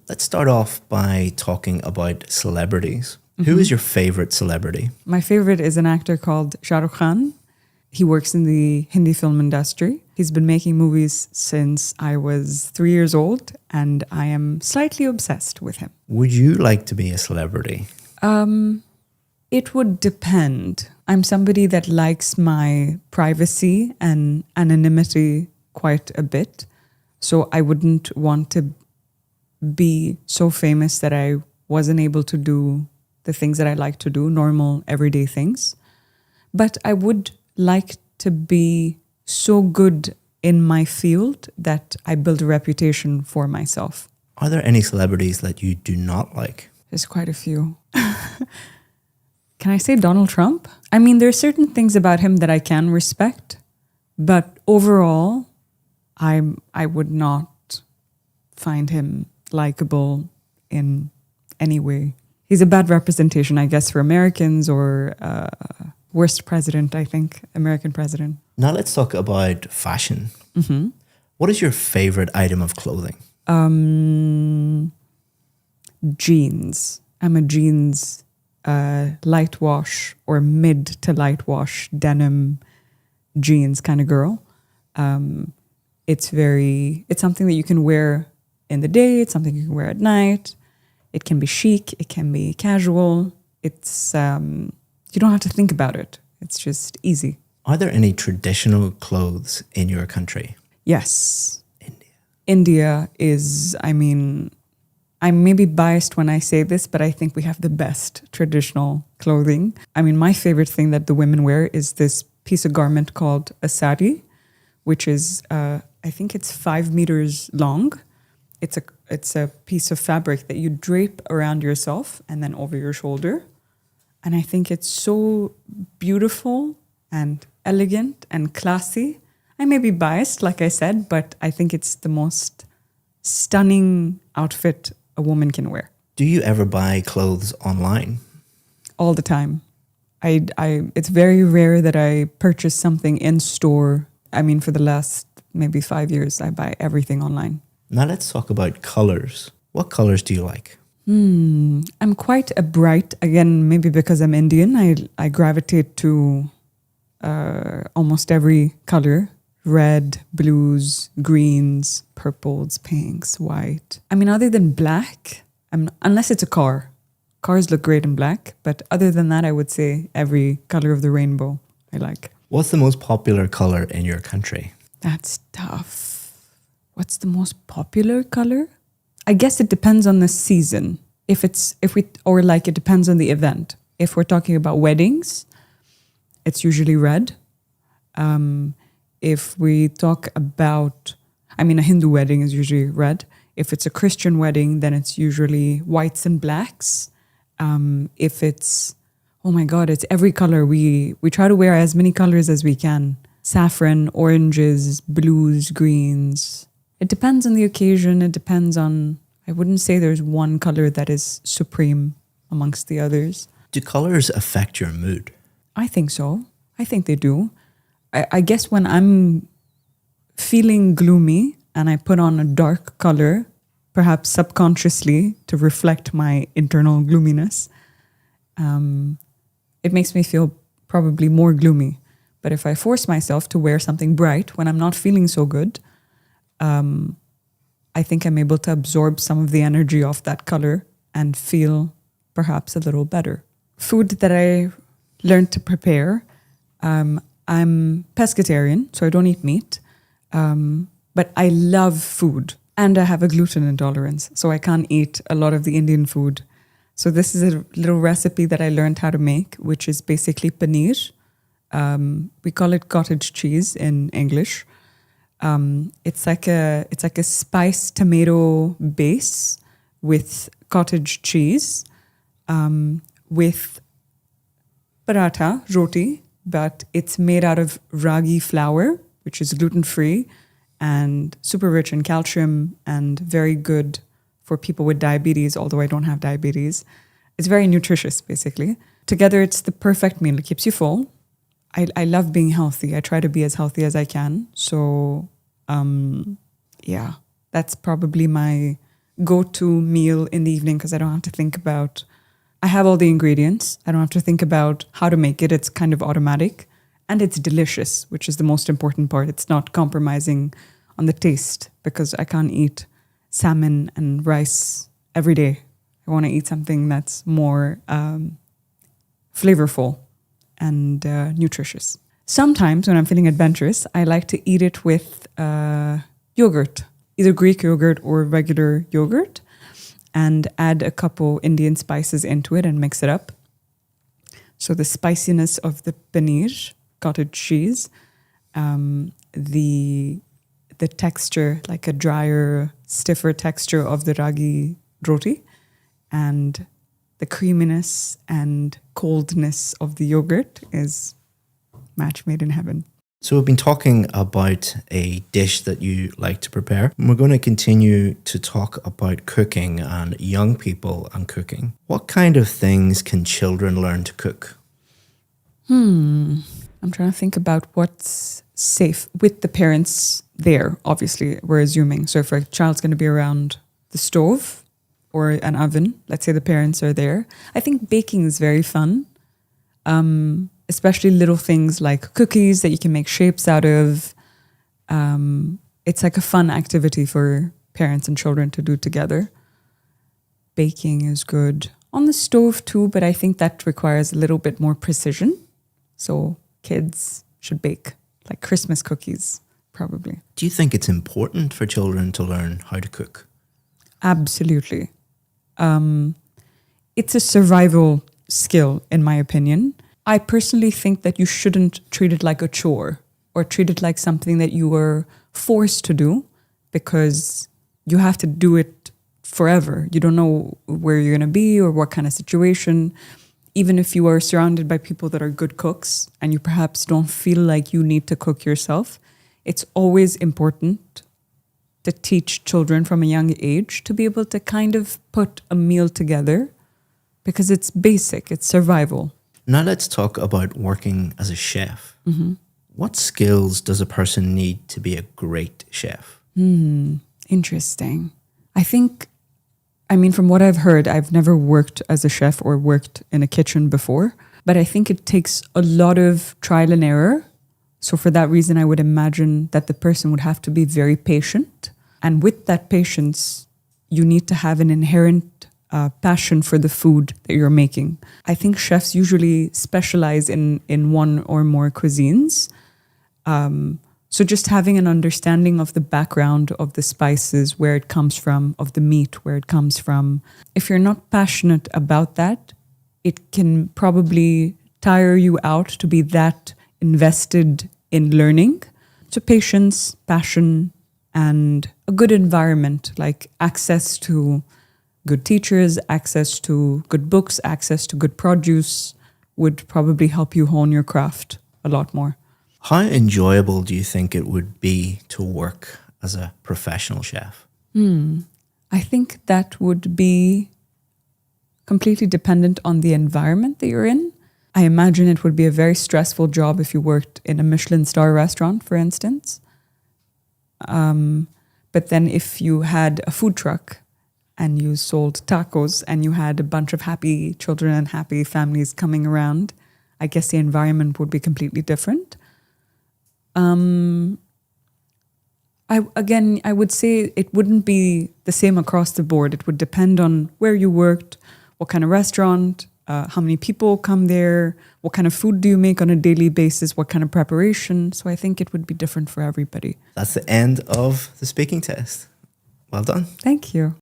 Let's start off by talking about celebrities. Who is your favorite celebrity? My favorite is an actor called Shah Rukh Khan. He works in the Hindi film industry. He's been making movies since I was 3 years old, and I am slightly obsessed with him. Would you like to be a celebrity? It would depend. I'm somebody that likes my privacy and anonymity quite a bit. So I wouldn't want to be so famous that I wasn't able to do the things that I like to do, normal, everyday things. But I would like to be so good in my field that I build a reputation for myself. Are there any celebrities that you do not like? There's quite a few. Can I say Donald Trump? I mean, there are certain things about him that I can respect, but overall, I would not find him likable in any way. He's a bad representation, I guess, for Americans, or worst president, I think, American president. Now let's talk about fashion. What is your favorite item of clothing? Jeans. I'm a jeans light wash or mid to light wash denim jeans kind of girl. It's something that you can wear in the day. It's something you can wear at night. It can be chic. It can be casual. It's you don't have to think about it. It's just easy. Are there any traditional clothes in your country? Yes. India is, I mean, I'm maybe biased when I say this, but I think we have the best traditional clothing. I mean, my favorite thing that the women wear is this piece of garment called a sari, which is, I think it's 5 meters long. It's a piece of fabric that you drape around yourself and then over your shoulder. And I think it's so beautiful and elegant and classy. I may be biased, like I said, but I think it's the most stunning outfit a woman can wear. Do you ever buy clothes online? All the time. It's very rare that I purchase something in store. I mean, for the last maybe 5 years, I buy everything online. Now let's talk about colors. What colors do you like? I'm quite a bright, again, maybe because I'm Indian, I gravitate to almost every color. Red, blues, greens, purples, pinks, white. I mean, other than black, unless it's a car. Cars look great in black, but other than that, I would say every color of the rainbow I like. What's the most popular color in your country? That's tough. What's the most popular color? I guess it depends on the season. It depends on the event. If we're talking about weddings, it's usually red. If we talk about, a Hindu wedding is usually red. If it's a Christian wedding, then it's usually whites and blacks. If it's, oh my God, it's every color. We try to wear as many colors as we can. Saffron, oranges, blues, greens. It depends on the occasion. It depends on, I wouldn't say there's one color that is supreme amongst the others. Do colors affect your mood? I think so. I think they do. I guess when I'm feeling gloomy and I put on a dark color, perhaps subconsciously to reflect my internal gloominess, it makes me feel probably more gloomy. But if I force myself to wear something bright when I'm not feeling so good, I think I'm able to absorb some of the energy of that color and feel perhaps a little better. Food that I learned to prepare, I'm pescatarian, so I don't eat meat, but I love food. And I have a gluten intolerance, so I can't eat a lot of the Indian food. So this is a little recipe that I learned how to make, which is basically paneer. We call it cottage cheese in English. It's like a spiced tomato base with cottage cheese, with paratha, roti, but it's made out of ragi flour, which is gluten-free and super rich in calcium and very good for people with diabetes, although I don't have diabetes. It's very nutritious, basically. Together, it's the perfect meal. It keeps you full. I love being healthy. I try to be as healthy as I can. So, yeah, that's probably my go-to meal in the evening because I don't have to think about, I have all the ingredients. I don't have to think about how to make it. It's kind of automatic and it's delicious, which is the most important part. It's not compromising on the taste because I can't eat salmon and rice every day. I want to eat something that's more flavorful and nutritious. Sometimes when I'm feeling adventurous, I like to eat it with yogurt, either Greek yogurt or regular yogurt, and add a couple Indian spices into it and mix it up. So the spiciness of the paneer, cottage cheese, the texture, like a drier, stiffer texture of the ragi roti, and the creaminess and coldness of the yogurt is match made in heaven. So we've been talking about a dish that you like to prepare. And we're going to continue to talk about cooking and young people and cooking. What kind of things can children learn to cook? I'm trying to think about what's safe with the parents there. Obviously, we're assuming. So if a child's going to be around the stove or an oven, let's say the parents are there, I think baking is very fun. Especially little things like cookies that you can make shapes out of. It's like a fun activity for parents and children to do together. Baking is good. On the stove too, but I think that requires a little bit more precision. So kids should bake like Christmas cookies, probably. Do you think it's important for children to learn how to cook? Absolutely. It's a survival skill, in my opinion. I personally think that you shouldn't treat it like a chore or treat it like something that you were forced to do because you have to do it forever. You don't know where you're going to be or what kind of situation. Even if you are surrounded by people that are good cooks and you perhaps don't feel like you need to cook yourself, it's always important to teach children from a young age to be able to kind of put a meal together because it's basic, it's survival. Now let's talk about working as a chef. What skills does a person need to be a great chef? Interesting. From what I've heard, I've never worked as a chef or worked in a kitchen before, but I think it takes a lot of trial and error. So for that reason, I would imagine that the person would have to be very patient. And with that patience, you need to have an inherent passion for the food that you're making. I think chefs usually specialize in one or more cuisines. So just having an understanding of the background of the spices, where it comes from, of the meat, where it comes from. If you're not passionate about that, it can probably tire you out to be that invested in learning. So patience, passion, and a good environment, like access to good teachers, access to good books, access to good produce would probably help you hone your craft a lot more. How enjoyable do you think it would be to work as a professional chef? I think that would be completely dependent on the environment that you're in. I imagine it would be a very stressful job if you worked in a Michelin star restaurant, for instance. But then if you had a food truck and you sold tacos and you had a bunch of happy children and happy families coming around, I guess the environment would be completely different. I would say it wouldn't be the same across the board. It would depend on where you worked, what kind of restaurant, how many people come there, what kind of food do you make on a daily basis, what kind of preparation. So I think it would be different for everybody. That's the end of the speaking test. Well done. Thank you.